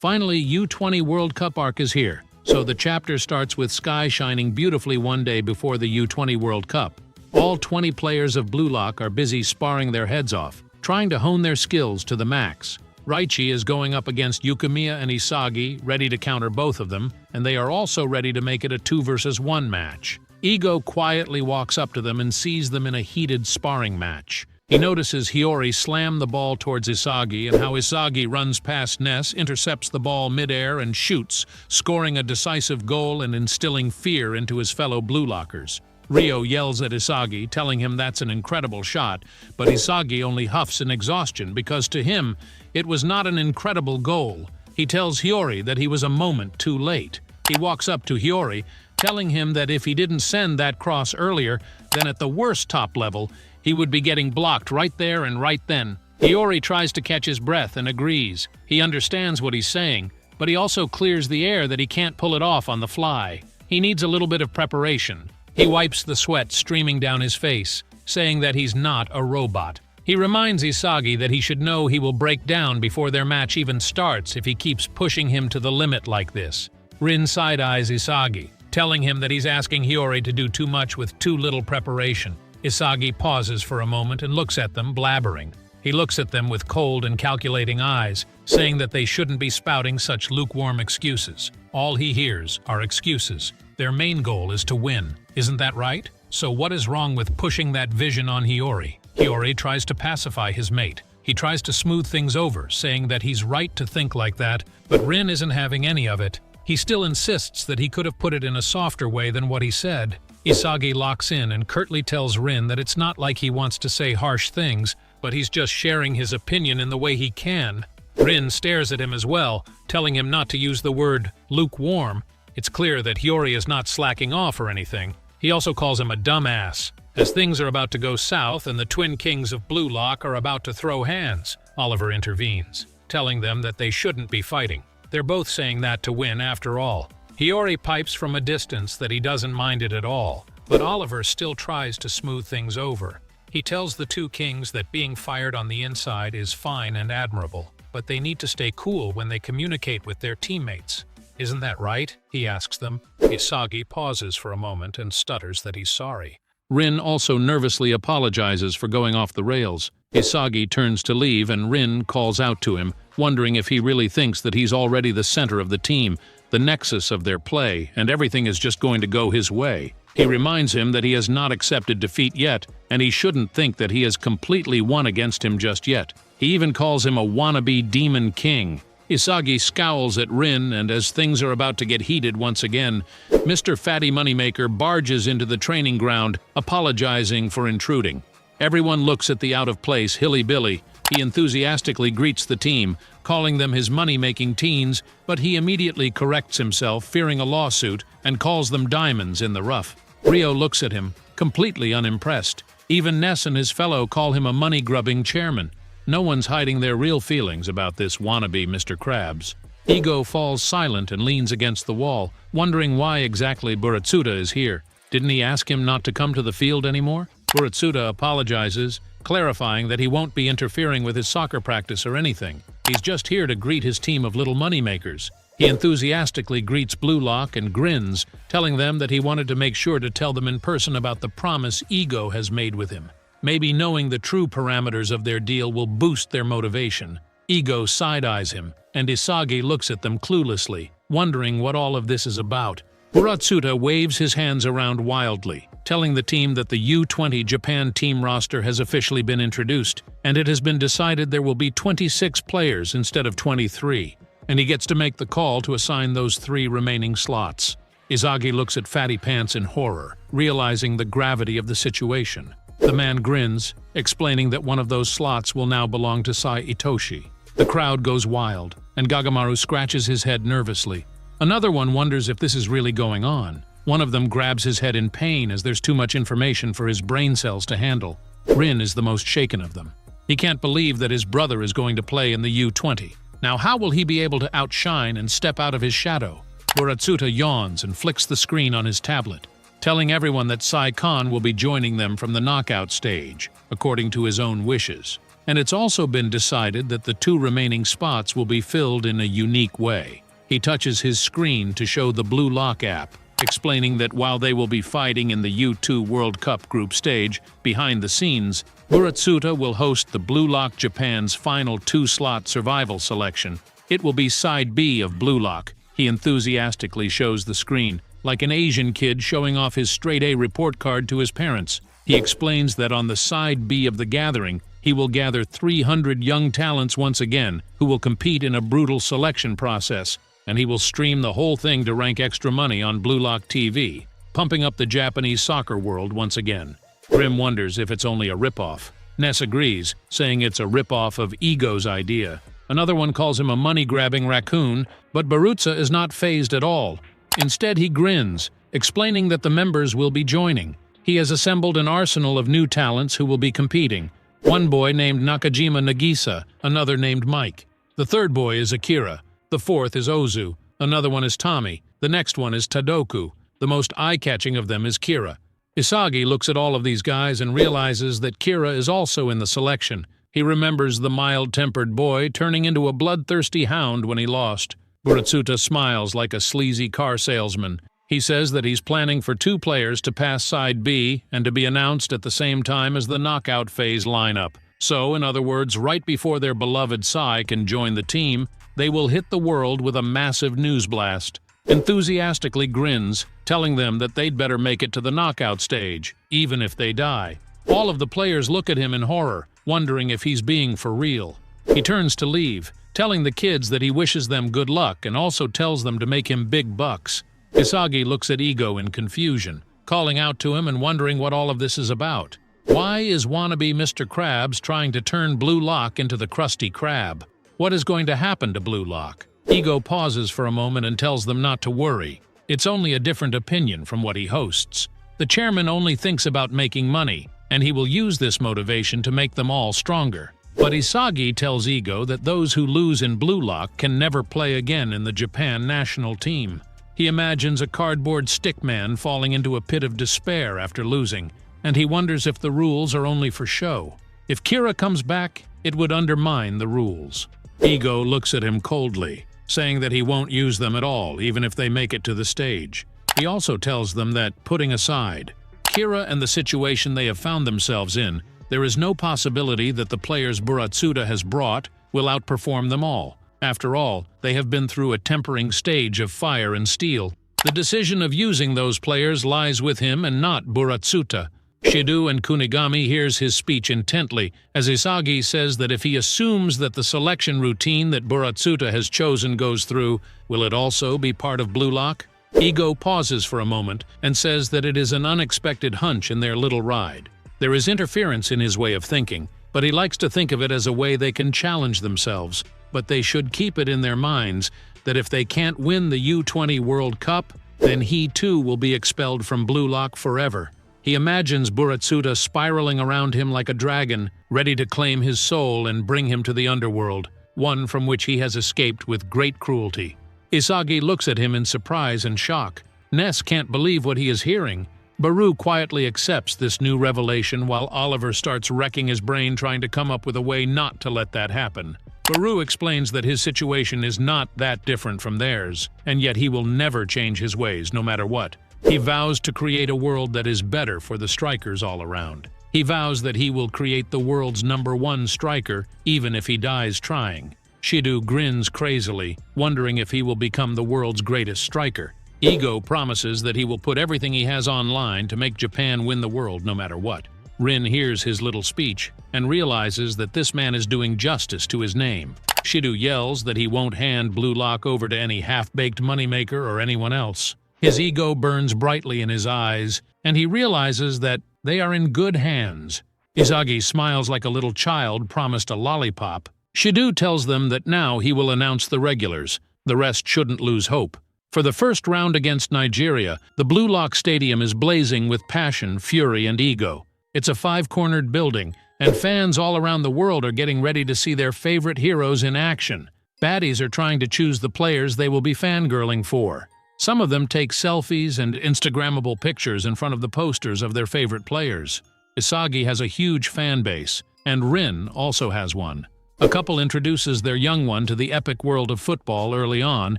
Finally, U20 World Cup arc is here, so the chapter starts with sky shining beautifully one day before the U20 World Cup. All 20 players of Blue Lock are busy sparring their heads off, trying to hone their skills to the max. Raichi is going up against Yukiya and Isagi, ready to counter both of them, and they are also ready to make it a 2 versus 1 match. Ego quietly walks up to them and sees them in a heated sparring match. He notices Hiyori slam the ball towards Isagi and how Isagi runs past Ness, intercepts the ball midair and shoots, scoring a decisive goal and instilling fear into his fellow Blue Lockers. Ryo yells at Isagi, telling him that's an incredible shot, but Isagi only huffs in exhaustion because to him, it was not an incredible goal. He tells Hiyori that he was a moment too late. He walks up to Hiyori, telling him that if he didn't send that cross earlier, then at the worst top level, he would be getting blocked right there and right then. Hiyori tries to catch his breath and agrees. He understands what he's saying, but he also clears the air that he can't pull it off on the fly. He needs a little bit of preparation. He wipes the sweat streaming down his face, saying that he's not a robot. He reminds Isagi that he should know he will break down before their match even starts if he keeps pushing him to the limit like this. Rin side-eyes Isagi, telling him that he's asking Hiyori to do too much with too little preparation. Isagi pauses for a moment and looks at them, blabbering. He looks at them with cold and calculating eyes, saying that they shouldn't be spouting such lukewarm excuses. All he hears are excuses. Their main goal is to win. Isn't that right? So what is wrong with pushing that vision on Hiyori? Hiyori tries to pacify his mate. He tries to smooth things over, saying that he's right to think like that, but Rin isn't having any of it. He still insists that he could have put it in a softer way than what he said. Isagi locks in and curtly tells Rin that it's not like he wants to say harsh things, but he's just sharing his opinion in the way he can. Rin stares at him as well, telling him not to use the word lukewarm. It's clear that Hiyori is not slacking off or anything. He also calls him a dumbass. As things are about to go south and the twin kings of Blue Lock are about to throw hands, Oliver intervenes, telling them that they shouldn't be fighting. They're both saying that to win after all. Hiyori pipes from a distance that he doesn't mind it at all, but Oliver still tries to smooth things over. He tells the two kings that being fired on the inside is fine and admirable, but they need to stay cool when they communicate with their teammates. Isn't that right? He asks them. Isagi pauses for a moment and stutters that he's sorry. Rin also nervously apologizes for going off the rails. Isagi turns to leave and Rin calls out to him, wondering if he really thinks that he's already the center of the team, the nexus of their play, and everything is just going to go his way. He reminds him that he has not accepted defeat yet, and he shouldn't think that he has completely won against him just yet. He even calls him a wannabe demon king. Isagi scowls at Rin, and as things are about to get heated once again, Mr. Fatty Moneymaker barges into the training ground, apologizing for intruding. Everyone looks at the out-of-place Hilly Billy. He enthusiastically greets the team, calling them his money-making teens, but he immediately corrects himself, fearing a lawsuit, and calls them diamonds in the rough. Ryo looks at him, completely unimpressed. Even Ness and his fellow call him a money-grubbing chairman. No one's hiding their real feelings about this wannabe Mr. Krabs. Ego falls silent and leans against the wall, wondering why exactly Buratsuda is here. Didn't he ask him not to come to the field anymore? Buratsuda apologizes, clarifying that he won't be interfering with his soccer practice or anything. He's just here to greet his team of little moneymakers. He enthusiastically greets Blue Lock and grins, telling them that he wanted to make sure to tell them in person about the promise Ego has made with him. Maybe knowing the true parameters of their deal will boost their motivation. Ego side-eyes him, and Isagi looks at them cluelessly, wondering what all of this is about. Buratsuda waves his hands around wildly, telling the team that the U20 Japan team roster has officially been introduced, and it has been decided there will be 26 players instead of 23, and he gets to make the call to assign those 3 remaining slots. Isagi looks at Fatty Pants in horror, realizing the gravity of the situation. The man grins, explaining that one of those slots will now belong to Sai Itoshi. The crowd goes wild, and Gagamaru scratches his head nervously. Another one wonders if this is really going on. One of them grabs his head in pain as there's too much information for his brain cells to handle. Rin is the most shaken of them. He can't believe that his brother is going to play in the U20. Now how will he be able to outshine and step out of his shadow? Buratsuda yawns and flicks the screen on his tablet, telling everyone that Sai Khan will be joining them from the knockout stage, according to his own wishes. and it's also been decided that the 2 remaining spots will be filled in a unique way. He touches his screen to show the Blue Lock app, explaining that while they will be fighting in the U2 World Cup group stage, behind the scenes, Buratsuta will host the Blue Lock Japan's final 2-slot survival selection. It will be Side B of Blue Lock. He enthusiastically shows the screen, like an Asian kid showing off his straight-A report card to his parents. He explains that on the Side B of the gathering, he will gather 300 young talents once again, who will compete in a brutal selection process, and he will stream the whole thing to rank extra money on Blue Lock TV, pumping up the Japanese soccer world once again. Grim wonders if it's only a ripoff. Ness agrees, saying it's a ripoff of Ego's idea. Another one calls him a money-grabbing raccoon, but Barutza is not fazed at all. Instead, he grins, explaining that the members will be joining. He has assembled an arsenal of new talents who will be competing. One boy named Nakajima Nagisa, another named Mike. The third boy is Akira. The fourth is Ozu. Another one is Tommy. The next one is Tadoku. The most eye-catching of them is Kira. Isagi looks at all of these guys and realizes that Kira is also in the selection. He remembers the mild-tempered boy turning into a bloodthirsty hound when he lost. Buratsuta smiles like a sleazy car salesman. He says that he's planning for 2 players to pass Side B and to be announced at the same time as the knockout phase lineup. So, in other words, right before their beloved Sai can join the team, they will hit the world with a massive news blast. Enthusiastically grins, telling them that they'd better make it to the knockout stage, even if they die. All of the players look at him in horror, wondering if he's being for real. He turns to leave, telling the kids that he wishes them good luck and also tells them to make him big bucks. Isagi looks at Ego in confusion, calling out to him and wondering what all of this is about. Why is wannabe Mr. Krabs trying to turn Blue Lock into the Krusty Krab? What is going to happen to Blue Lock? Ego pauses for a moment and tells them not to worry. It's only a different opinion from what he hosts. The chairman only thinks about making money, and he will use this motivation to make them all stronger. But Isagi tells Ego that those who lose in Blue Lock can never play again in the Japan national team. He imagines a cardboard stickman falling into a pit of despair after losing, and he wonders if the rules are only for show. If Kira comes back, it would undermine the rules. Ego looks at him coldly, saying that he won't use them at all, even if they make it to the stage. He also tells them that, putting aside Kira and the situation they have found themselves in, there is no possibility that the players Buratsuta has brought will outperform them all. After all, they have been through a tempering stage of fire and steel. The decision of using those players lies with him and not Buratsuta. Shido and Kunigami hears his speech intently, as Isagi says that if he assumes that the selection routine that Buratsuta has chosen goes through, will it also be part of Blue Lock? Ego pauses for a moment and says that it is an unexpected hunch in their little ride. There is interference in his way of thinking, but he likes to think of it as a way they can challenge themselves. But they should keep it in their minds that if they can't win the U20 World Cup, then he too will be expelled from Blue Lock forever. He imagines Buratsuta spiraling around him like a dragon, ready to claim his soul and bring him to the underworld, one from which he has escaped with great cruelty. Isagi looks at him in surprise and shock. Ness can't believe what he is hearing. Baru quietly accepts this new revelation while Oliver starts wrecking his brain trying to come up with a way not to let that happen. Baru explains that his situation is not that different from theirs, and yet he will never change his ways no matter what. He vows to create a world that is better for the strikers all around. He vows that he will create the world's #1 striker, even if he dies trying. Shido grins crazily, wondering if he will become the world's greatest striker. Ego promises that he will put everything he has online to make Japan win the world no matter what. Rin hears his little speech and realizes that this man is doing justice to his name. Shido yells that he won't hand Blue Lock over to any half-baked moneymaker or anyone else. His ego burns brightly in his eyes, and he realizes that they are in good hands. Isagi smiles like a little child promised a lollipop. Shido tells them that now he will announce the regulars. The rest shouldn't lose hope. For the first round against Nigeria, the Blue Lock Stadium is blazing with passion, fury, and ego. It's a 5-cornered building, and fans all around the world are getting ready to see their favorite heroes in action. Baddies are trying to choose the players they will be fangirling for. Some of them take selfies and Instagrammable pictures in front of the posters of their favorite players. Isagi has a huge fan base, and Rin also has one. A couple introduces their young one to the epic world of football early on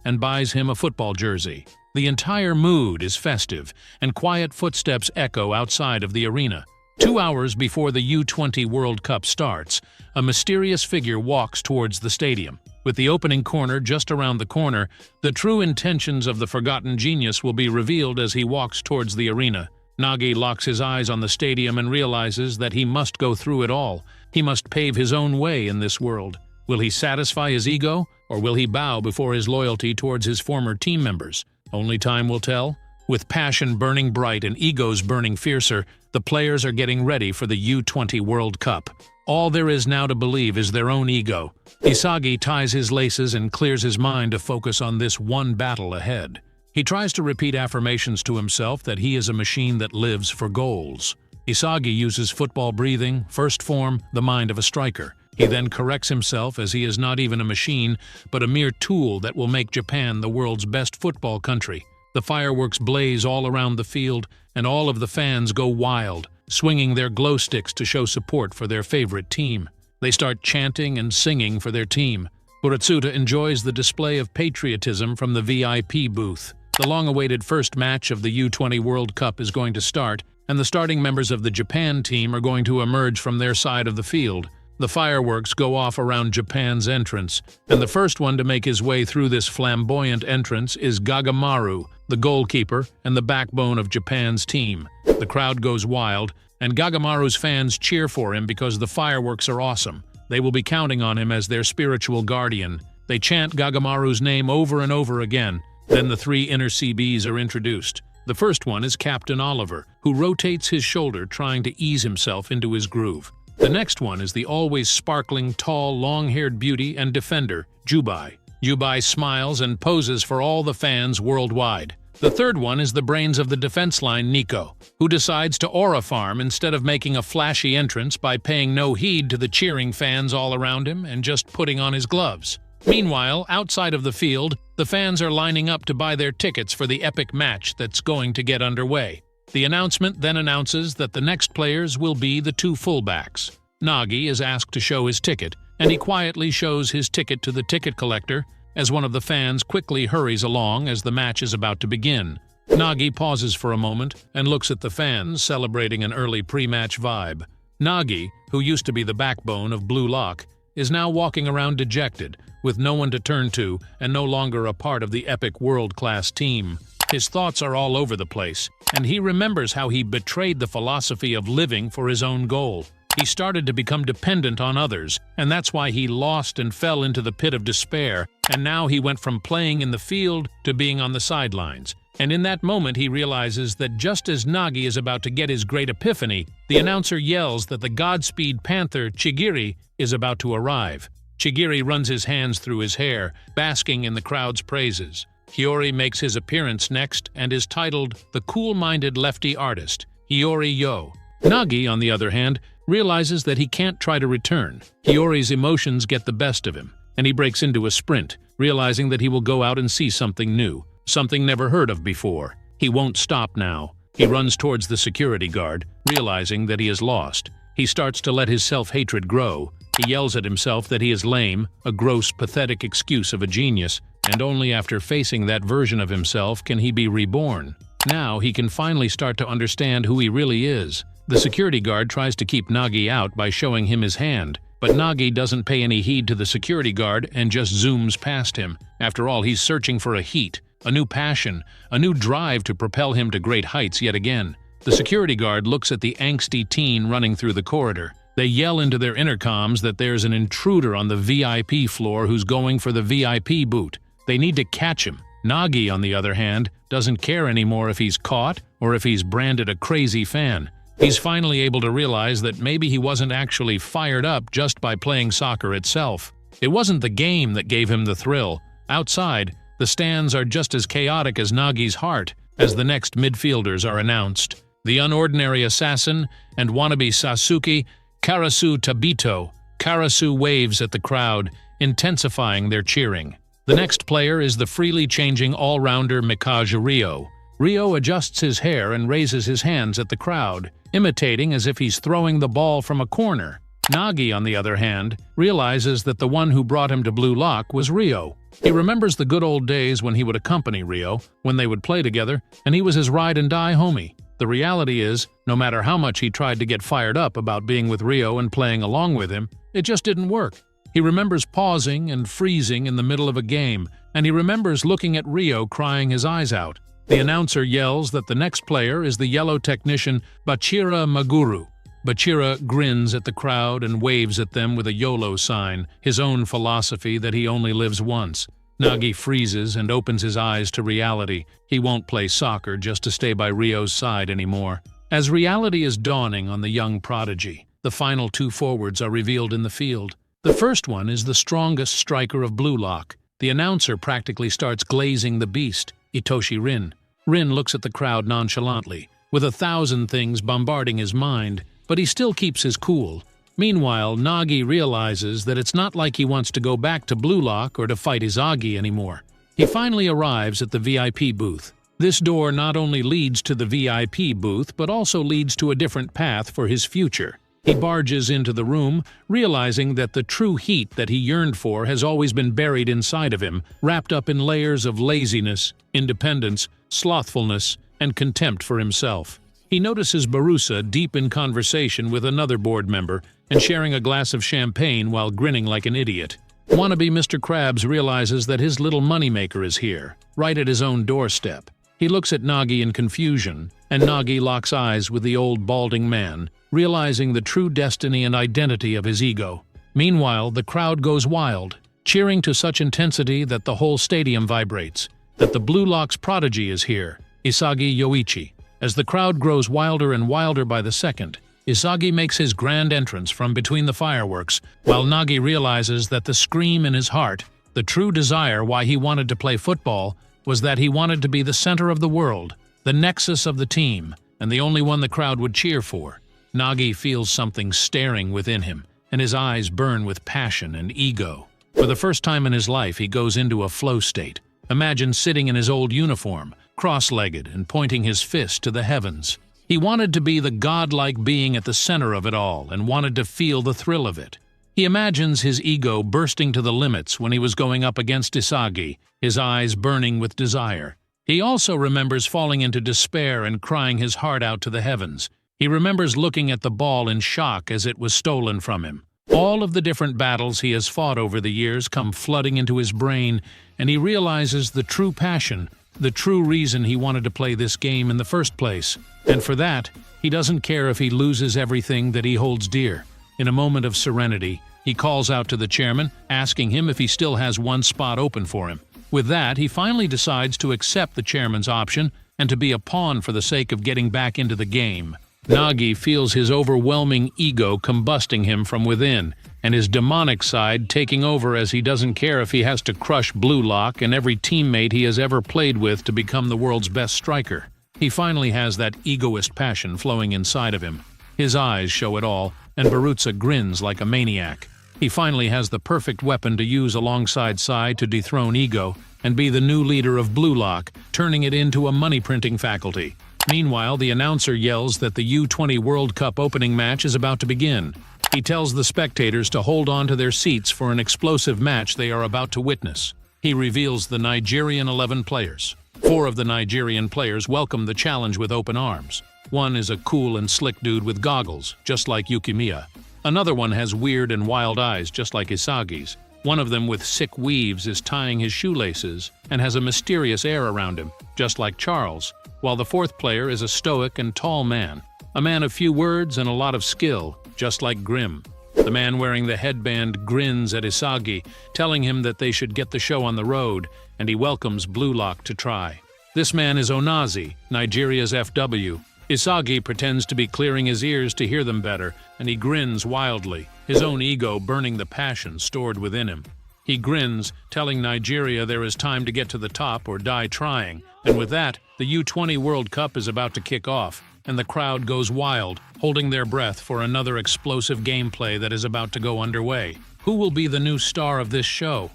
and buys him a football jersey. The entire mood is festive, and quiet footsteps echo outside of the arena. 2 hours before the U20 World Cup starts, a mysterious figure walks towards the stadium. With the opening corner just around the corner, the true intentions of the forgotten genius will be revealed as he walks towards the arena. Nagi locks his eyes on the stadium and realizes that he must go through it all. He must pave his own way in this world. Will he satisfy his ego, or will he bow before his loyalty towards his former team members? Only time will tell. With passion burning bright and egos burning fiercer, the players are getting ready for the U20 World Cup. All there is now to believe is their own ego. Isagi ties his laces and clears his mind to focus on this one battle ahead. He tries to repeat affirmations to himself that he is a machine that lives for goals. Isagi uses football breathing, first form, the mind of a striker. He then corrects himself as he is not even a machine, but a mere tool that will make Japan the world's best football country. The fireworks blaze all around the field, and all of the fans go wild, swinging their glow sticks to show support for their favorite team. They start chanting and singing for their team. Furitsuta enjoys the display of patriotism from the VIP booth. The long-awaited first match of the U20 World Cup is going to start, and the starting members of the Japan team are going to emerge from their side of the field. The fireworks go off around Japan's entrance, and the first one to make his way through this flamboyant entrance is Gagamaru, the goalkeeper and the backbone of Japan's team. The crowd goes wild, and Gagamaru's fans cheer for him because the fireworks are awesome. They will be counting on him as their spiritual guardian. They chant Gagamaru's name over and over again. Then the three inner CBs are introduced. The first one is Captain Oliver, who rotates his shoulder trying to ease himself into his groove. The next one is the always sparkling, tall, long-haired beauty and defender, Jubai. Jubai smiles and poses for all the fans worldwide. The third one is the brains of the defense line, Nico, who decides to aura farm instead of making a flashy entrance by paying no heed to the cheering fans all around him and just putting on his gloves. Meanwhile, outside of the field, the fans are lining up to buy their tickets for the epic match that's going to get underway. The announcement then announces that the next players will be the two fullbacks. Nagi is asked to show his ticket, and he quietly shows his ticket to the ticket collector as one of the fans quickly hurries along as the match is about to begin. Nagi pauses for a moment and looks at the fans celebrating an early pre-match vibe. Nagi, who used to be the backbone of Blue Lock, is now walking around dejected, with no one to turn to and no longer a part of the epic world-class team. His thoughts are all over the place, and he remembers how he betrayed the philosophy of living for his own goal. He started to become dependent on others, and that's why he lost and fell into the pit of despair, and now he went from playing in the field to being on the sidelines. And in that moment he realizes that just as Nagi is about to get his great epiphany, the announcer yells that the Godspeed Panther, Chigiri, is about to arrive. Chigiri runs his hands through his hair, basking in the crowd's praises. Hiyori makes his appearance next and is titled the cool-minded lefty artist, Hiyori Yo. Nagi, on the other hand, realizes that he can't try to return. Hiyori's emotions get the best of him, and he breaks into a sprint, realizing that he will go out and see something new, something never heard of before. He won't stop now. He runs towards the security guard, realizing that he is lost. He starts to let his self-hatred grow. He yells at himself that he is lame, a gross, pathetic excuse of a genius, and only after facing that version of himself can he be reborn. Now he can finally start to understand who he really is. The security guard tries to keep Nagi out by showing him his hand, but Nagi doesn't pay any heed to the security guard and just zooms past him. After all, he's searching for a heat, a new passion, a new drive to propel him to great heights yet again. The security guard looks at the angsty teen running through the corridor. They yell into their intercoms that there's an intruder on the VIP floor who's going for the VIP boot. They need to catch him. Nagi, on the other hand, doesn't care anymore if he's caught or if he's branded a crazy fan. He's finally able to realize that maybe he wasn't actually fired up just by playing soccer itself. It wasn't the game that gave him the thrill. Outside, the stands are just as chaotic as Nagi's heart as the next midfielders are announced. The unordinary assassin and wannabe Sasuke, Karasu Tabito. Karasu waves at the crowd, intensifying their cheering. The next player is the freely changing all-rounder Mikaja Ryo. Ryo adjusts his hair and raises his hands at the crowd, imitating as if he's throwing the ball from a corner. Nagi, on the other hand, realizes that the one who brought him to Blue Lock was Rio. He remembers the good old days when he would accompany Rio, when they would play together, and he was his ride-and-die homie. The reality is, no matter how much he tried to get fired up about being with Rio and playing along with him, it just didn't work. He remembers pausing and freezing in the middle of a game, and he remembers looking at Rio crying his eyes out. The announcer yells that the next player is the yellow technician Bachira Maguru. Bachira grins at the crowd and waves at them with a YOLO sign, his own philosophy that he only lives once. Nagi freezes and opens his eyes to reality. He won't play soccer just to stay by Rio's side anymore. As reality is dawning on the young prodigy, the final two forwards are revealed in the field. The first one is the strongest striker of Blue Lock. The announcer practically starts glazing the beast, Itoshi Rin. Rin looks at the crowd nonchalantly, with 1,000 things bombarding his mind, but he still keeps his cool. Meanwhile, Nagi realizes that it's not like he wants to go back to Blue Lock or to fight Izagi anymore. He finally arrives at the VIP booth. This door not only leads to the VIP booth, but also leads to a different path for his future. He barges into the room, realizing that the true heat that he yearned for has always been buried inside of him, wrapped up in layers of laziness, independence, slothfulness, and contempt for himself. He notices Barusa deep in conversation with another board member and sharing a glass of champagne while grinning like an idiot. Wannabe Mr. Krabs realizes that his little moneymaker is here, right at his own doorstep. He looks at Nagi in confusion, and Nagi locks eyes with the old balding man, realizing the true destiny and identity of his ego. Meanwhile, the crowd goes wild, cheering to such intensity that the whole stadium vibrates, that the Blue Lock's prodigy is here, Isagi Yoichi. As the crowd grows wilder and wilder by the second, Isagi makes his grand entrance from between the fireworks, while Nagi realizes that the scream in his heart, the true desire why he wanted to play football, was that he wanted to be the center of the world, the nexus of the team, and the only one the crowd would cheer for. Nagi feels something staring within him, and his eyes burn with passion and ego. For the first time in his life, he goes into a flow state. Imagine sitting in his old uniform, cross-legged and pointing his fist to the heavens. He wanted to be the godlike being at the center of it all and wanted to feel the thrill of it. He imagines his ego bursting to the limits when he was going up against Isagi, his eyes burning with desire. He also remembers falling into despair and crying his heart out to the heavens. He remembers looking at the ball in shock as it was stolen from him. All of the different battles he has fought over the years come flooding into his brain, and he realizes the true passion, the true reason he wanted to play this game in the first place. And for that, he doesn't care if he loses everything that he holds dear. In a moment of serenity, he calls out to the chairman, asking him if he still has one spot open for him. With that, he finally decides to accept the chairman's option and to be a pawn for the sake of getting back into the game. Nagi feels his overwhelming ego combusting him from within, and his demonic side taking over as he doesn't care if he has to crush Blue Lock and every teammate he has ever played with to become the world's best striker. He finally has that egoist passion flowing inside of him. His eyes show it all, and Barutza grins like a maniac. He finally has the perfect weapon to use alongside Sai to dethrone ego and be the new leader of Blue Lock, turning it into a money-printing faculty. Meanwhile, the announcer yells that the U20 World Cup opening match is about to begin. He tells the spectators to hold on to their seats for an explosive match they are about to witness. He reveals the Nigerian 11 players. 4 of the Nigerian players welcome the challenge with open arms. One is a cool and slick dude with goggles, just like Yukimiya. Another one has weird and wild eyes, just like Isagi's. One of them with sick weaves is tying his shoelaces and has a mysterious air around him, just like Charles, while the 4th player is a stoic and tall man, a man of few words and a lot of skill, just like Grimm. The man wearing the headband grins at Isagi, telling him that they should get the show on the road, and he welcomes Blue Lock to try. This man is Onazi, Nigeria's FW. Isagi pretends to be clearing his ears to hear them better, and he grins wildly, his own ego burning the passion stored within him. He grins, telling Nigeria there is time to get to the top or die trying, and with that, the U20 World Cup is about to kick off, and the crowd goes wild, holding their breath for another explosive gameplay that is about to go underway. Who will be the new star of this show?